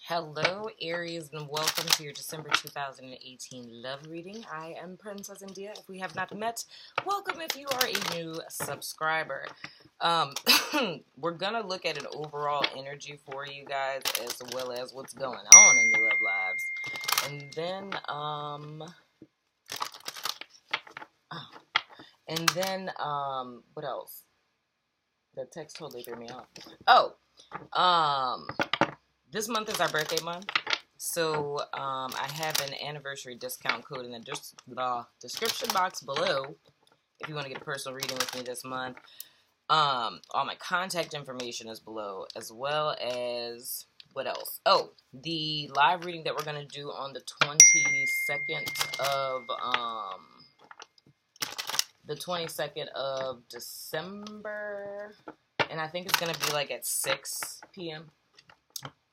Hello, Aries, and welcome to your December 2018 love reading. I am Princess India. If we have not met, welcome if you are a new subscriber. We're going to look at an overall energy for you guys as well as what's going on in your love lives. What else? The text totally threw me off. This month is our birthday month, so I have an anniversary discount code in the description box below if you want to get a personal reading with me this month. All my contact information is below, as well as, what else? Oh, the live reading that we're going to do on the 22nd of December, and I think it's going to be like at 6 p.m.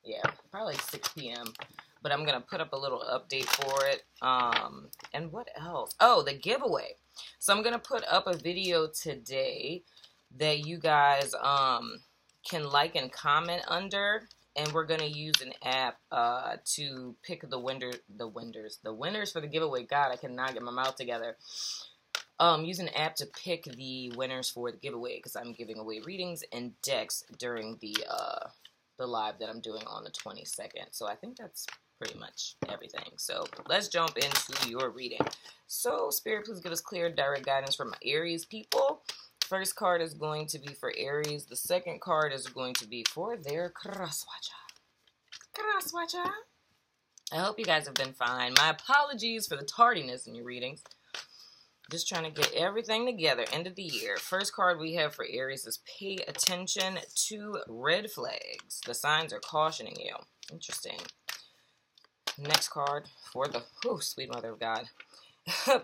Yeah, probably like 6 p.m. But I'm going to put up a little update for it. And what else? Oh, the giveaway. So I'm going to put up a video today that you guys can like and comment under. And we're going to use an app to pick the winners for the giveaway. God, I cannot get my mouth together. Use an app to pick the winners for the giveaway because I'm giving away readings and decks during the live that I'm doing on the 22nd. So I think that's pretty much everything. So let's jump into your reading. So Spirit, please give us clear, direct guidance for my Aries people. First card is going to be for Aries. The second card is going to be for their Crosswatcher. Crosswatcher. I hope you guys have been fine. My apologies for the tardiness in your readings. Just trying to get everything together. End of the year. First card we have for Aries is pay attention to red flags. The signs are cautioning you. Interesting. Next card for the sweet mother of God.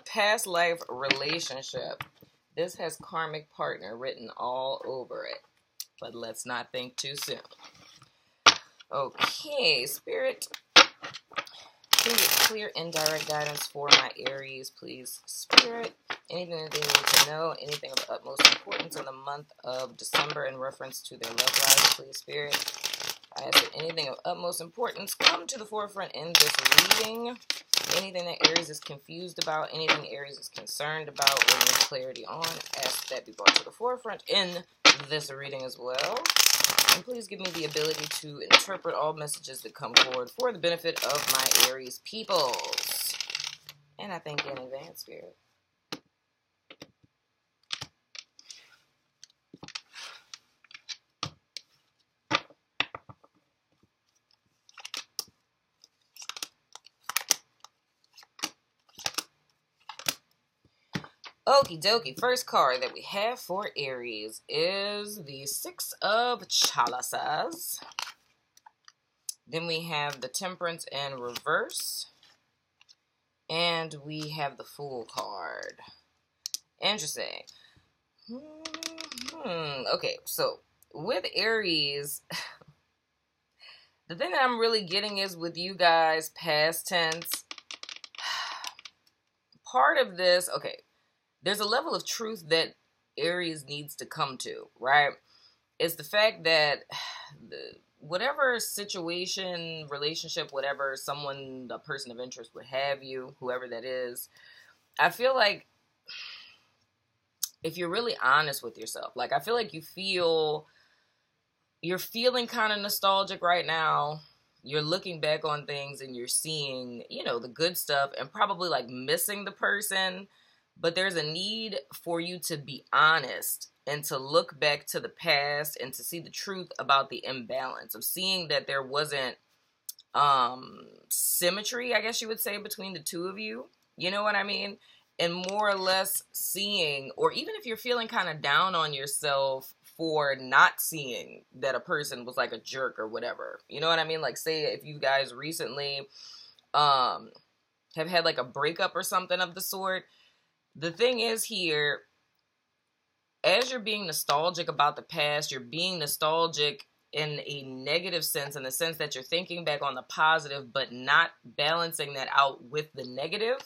Past life relationship. This has karmic partner written all over it. But let's not think too soon. Okay, Spirit. Can you get clear indirect guidance for my Aries, please? Spirit, anything that they need to know, anything of utmost importance in the month of December in reference to their love lives, please, Spirit. I ask that anything of utmost importance come to the forefront in this reading. Anything that Aries is confused about, anything Aries is concerned about, or needs clarity on, ask that be brought to the forefront in this reading as well. And please give me the ability to interpret all messages that come forward for the benefit of my Aries peoples. And I thank you in advance, Spirit. Okie dokie. First card that we have for Aries is the Six of Chalices. Then we have the Temperance in reverse. And we have the Fool card. Interesting. Okay, so with Aries, the thing that I'm really getting is with you guys, past tense. Part of this, okay. There's a level of truth that Aries needs to come to, right? It's the fact that whatever situation, relationship, whatever, someone, a person of interest would have you, whoever that is, I feel like if you're really honest with yourself, like I feel like you're feeling kind of nostalgic right now. You're looking back on things and you're seeing, the good stuff and probably like missing the person. But there's a need for you to be honest and to look back to the past and to see the truth about the imbalance of seeing that there wasn't symmetry, I guess you would say, between the two of you. You know what I mean? And more or less seeing, or even if you're feeling kind of down on yourself for not seeing that a person was like a jerk or whatever. You know what I mean? Like say if you guys recently have had like a breakup or something of the sort. The thing is here, as you're being nostalgic about the past, you're being nostalgic in a negative sense, in the sense that you're thinking back on the positive, but not balancing that out with the negative,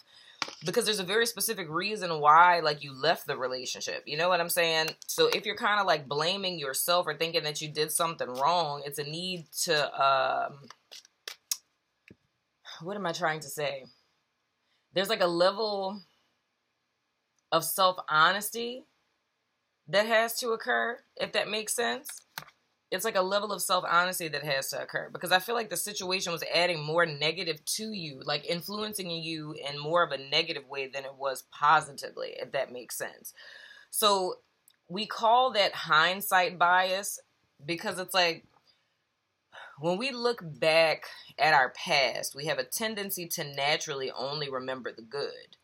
because there's a very specific reason why, like, you left the relationship. You know what I'm saying? So if you're kind of, like, blaming yourself or thinking that you did something wrong, it's a need to, what am I trying to say? There's like a level of self-honesty that has to occur, if that makes sense. It's like a level of self-honesty that has to occur, because I feel like the situation was adding more negative to you, like influencing you in more of a negative way than it was positively, if that makes sense. So we call that hindsight bias, because it's like when we look back at our past, we have a tendency to naturally only remember the good.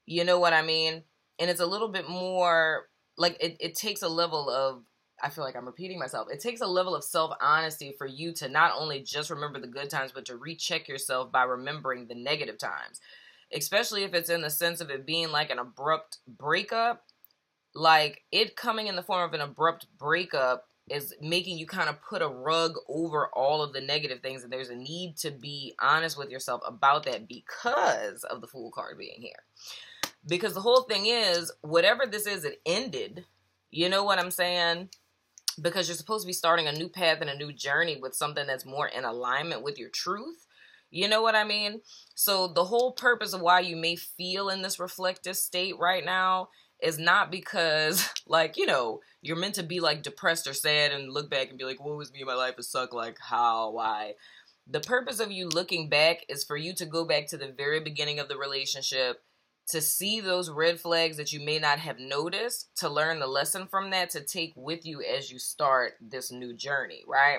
You know what I mean? And it's a little bit more like it takes a level of, I feel like I'm repeating myself. It takes a level of self-honesty for you to not only just remember the good times, but to recheck yourself by remembering the negative times. Especially if it's in the sense of it being like an abrupt breakup. Like it coming in the form of an abrupt breakup is making you kind of put a rug over all of the negative things. And there's a need to be honest with yourself about that because of the Fool card being here. Because the whole thing is, whatever this is, it ended. You know what I'm saying? Because you're supposed to be starting a new path and a new journey with something that's more in alignment with your truth. You know what I mean? So the whole purpose of why you may feel in this reflective state right now is not because, like, you know, you're meant to be, like, depressed or sad and look back and be like, woe is me, my life has sucked, like, how, why? The purpose of you looking back is for you to go back to the very beginning of the relationship, to see those red flags that you may not have noticed, to learn the lesson from that, to take with you as you start this new journey, right?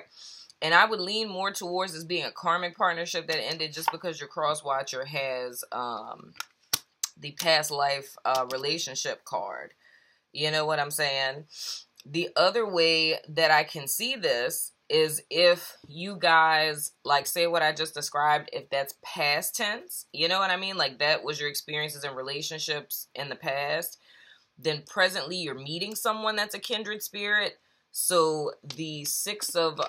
And I would lean more towards this being a karmic partnership that ended, just because your Crosswatcher has the past life relationship card. You know what I'm saying? The other way that I can see this is if you guys, like, say what I just described, if that's past tense, you know what I mean? Like, that was your experiences in relationships in the past, then presently you're meeting someone that's a kindred spirit. So the Six of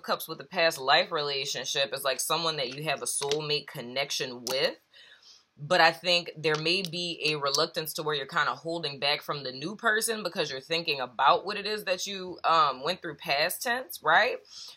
Cups with the past life relationship is like someone that you have a soulmate connection with. But I think there may be a reluctance to where you're kind of holding back from the new person because you're thinking about what it is that you went through past tense, right?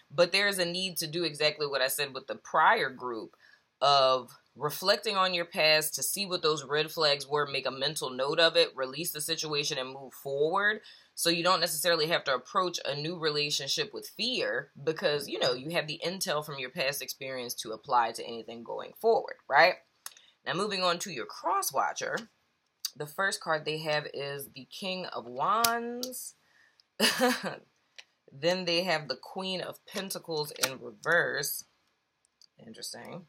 But there's a need to do exactly what I said with the prior group of reflecting on your past to see what those red flags were, make a mental note of it, release the situation and move forward. So you don't necessarily have to approach a new relationship with fear because, you know, you have the intel from your past experience to apply to anything going forward, right? Now, moving on to your Crosswatcher, the first card they have is the King of Wands. Then they have the Queen of Pentacles in reverse. Interesting.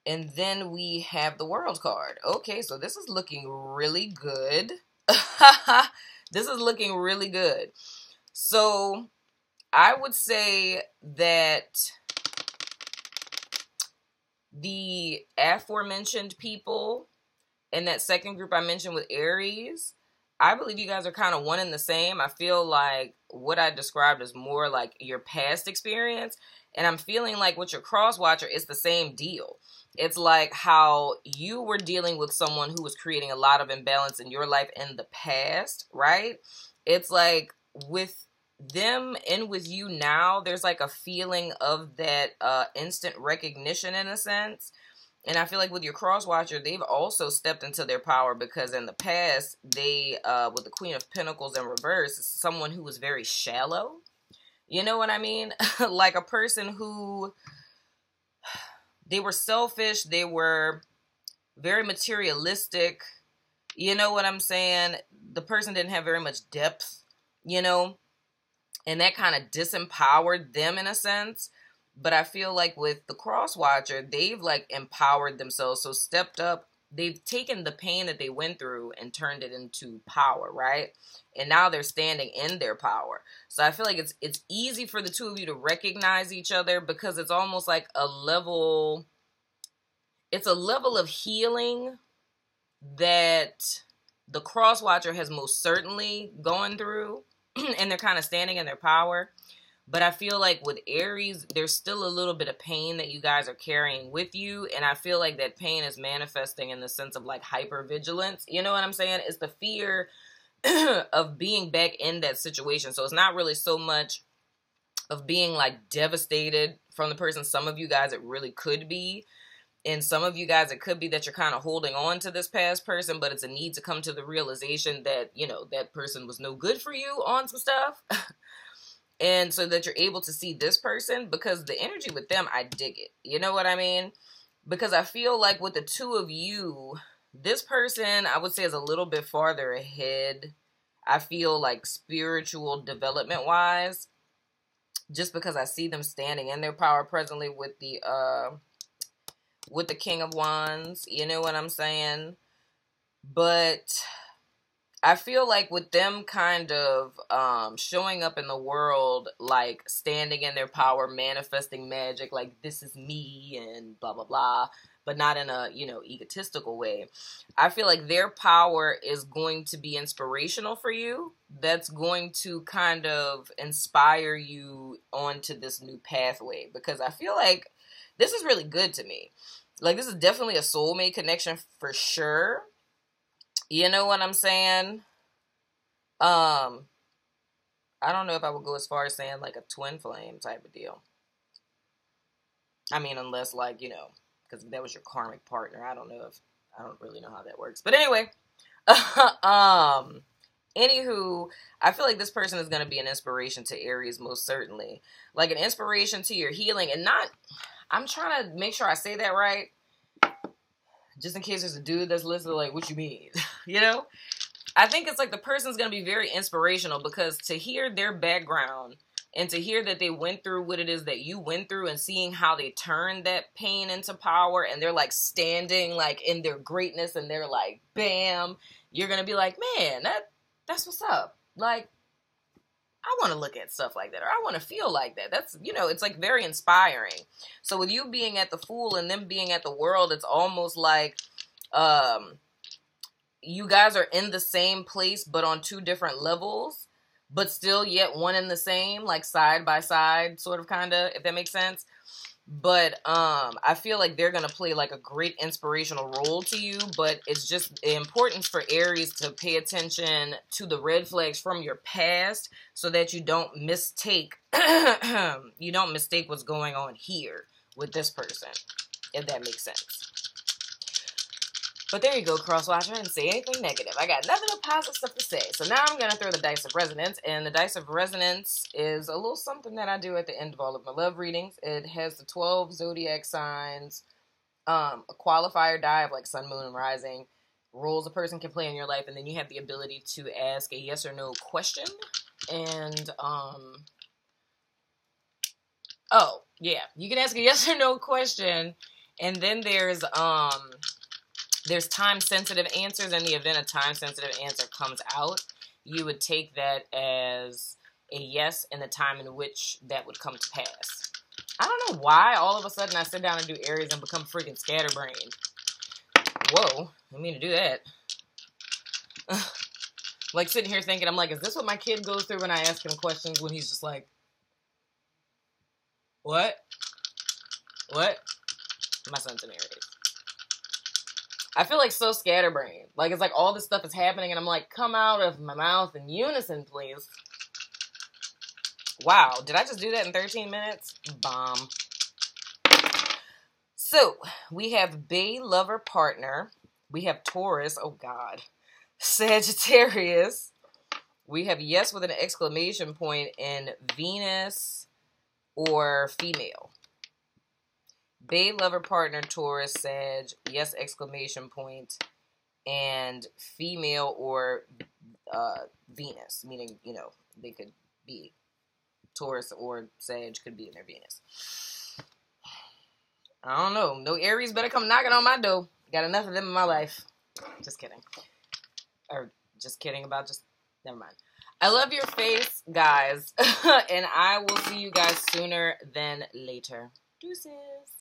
And then we have the World card. Okay, so this is looking really good. This is looking really good. So I would say that the aforementioned people in that second group I mentioned with Aries, I believe you guys are kind of one and the same. I feel like what I described is more like your past experience. And I'm feeling like with your Crosswatcher, it's the same deal. It's like how you were dealing with someone who was creating a lot of imbalance in your life in the past, right? It's like with them and with you now, there's like a feeling of that instant recognition in a sense. And I feel like with your Crosswatcher, they've also stepped into their power because in the past, they, with the Queen of Pentacles in reverse, someone who was very shallow. You know what I mean? Like a person who, they were selfish, they were very materialistic. You know what I'm saying? The person didn't have very much depth, you know? And that kind of disempowered them in a sense. But I feel like with the Crosswatcher, they've like empowered themselves. So stepped up. They've taken the pain that they went through and turned it into power, right? And now they're standing in their power. So I feel like it's easy for the two of you to recognize each other because it's almost like a level, it's a level of healing that the Crosswatcher has most certainly gone through. And they're kind of standing in their power. But I feel like with Aries, there's still a little bit of pain that you guys are carrying with you. And I feel like that pain is manifesting in the sense of like hypervigilance. You know what I'm saying? It's the fear of being back in that situation. So it's not really so much of being like devastated from the person. Some of you guys, it really could be. And some of you guys, it could be that you're kind of holding on to this past person, but it's a need to come to the realization that, you know, that person was no good for you on some stuff. And so that you're able to see this person, because the energy with them, I dig it. You know what I mean? Because I feel like with the two of you, this person, I would say, is a little bit farther ahead. I feel like spiritual development wise, just because I see them standing in their power presently with the King of Wands. You know what I'm saying? But I feel like with them kind of showing up in the world, like standing in their power, manifesting magic, like this is me and blah, blah, blah, but not in a, you know, egotistical way. I feel like their power is going to be inspirational for you. That's going to kind of inspire you onto this new pathway, because I feel like this is really good to me. Like, this is definitely a soulmate connection for sure. You know what I'm saying? I don't know if I would go as far as saying like a twin flame type of deal. I mean, unless like, you know, because that was your karmic partner. I don't really know how that works. But anyway, anywho, I feel like this person is going to be an inspiration to Aries, most certainly. Like an inspiration to your healing, and not, I'm trying to make sure I say that right, just in case there's a dude that's listening, like, what you mean? You know? I think it's like the person's going to be very inspirational, because to hear their background and to hear that they went through what it is that you went through, and seeing how they turned that pain into power, and they're like standing like in their greatness, and they're like, bam, you're going to be like, man, that's what's up. Like, I want to look at stuff like that, or I want to feel like that. That's, you know, it's like very inspiring. So with you being at the Fool and them being at the World, it's almost like you guys are in the same place, but on two different levels, but still yet one and the same, like side by side, sort of, kind of, if that makes sense. But I feel like they're going to play like a great inspirational role to you, but it's just important for Aries to pay attention to the red flags from your past, so that you don't mistake, what's going on here with this person, if that makes sense. But there you go, Crosswatcher. I didn't say anything negative. I got nothing but positive stuff to say. So now I'm going to throw the Dice of Resonance. And the Dice of Resonance is a little something that I do at the end of all of my love readings. It has the 12 zodiac signs, a qualifier die of like sun, moon, and rising, roles a person can play in your life. And then you have the ability to ask a yes or no question. And, oh, yeah. You can ask a yes or no question. And then there's time-sensitive answers. In the event a time-sensitive answer comes out, you would take that as a yes in the time in which that would come to pass. I don't know why all of a sudden I sit down and do Aries and become freaking scatterbrained. Whoa, I didn't mean to do that. Like sitting here thinking, I'm like, is this what my kid goes through when I ask him questions, when he's just like, what? What? My son's an Aries. I feel like so scatterbrained. Like, it's like all this stuff is happening, and I'm like, come out of my mouth in unison, please. Wow, did I just do that in 13 minutes? Bomb. So, we have BAE lover partner. We have Taurus. Oh, God. Sagittarius. We have yes with an exclamation point in Venus or female. BAE lover partner, Taurus, Sag, yes, exclamation point, and female or Venus, meaning, you know, they could be Taurus or Sag, could be in their Venus. I don't know. No Aries better come knocking on my door. Got enough of them in my life. Just kidding. Or just kidding about just, never mind. I love your face, guys, and I will see you guys sooner than later. Deuces.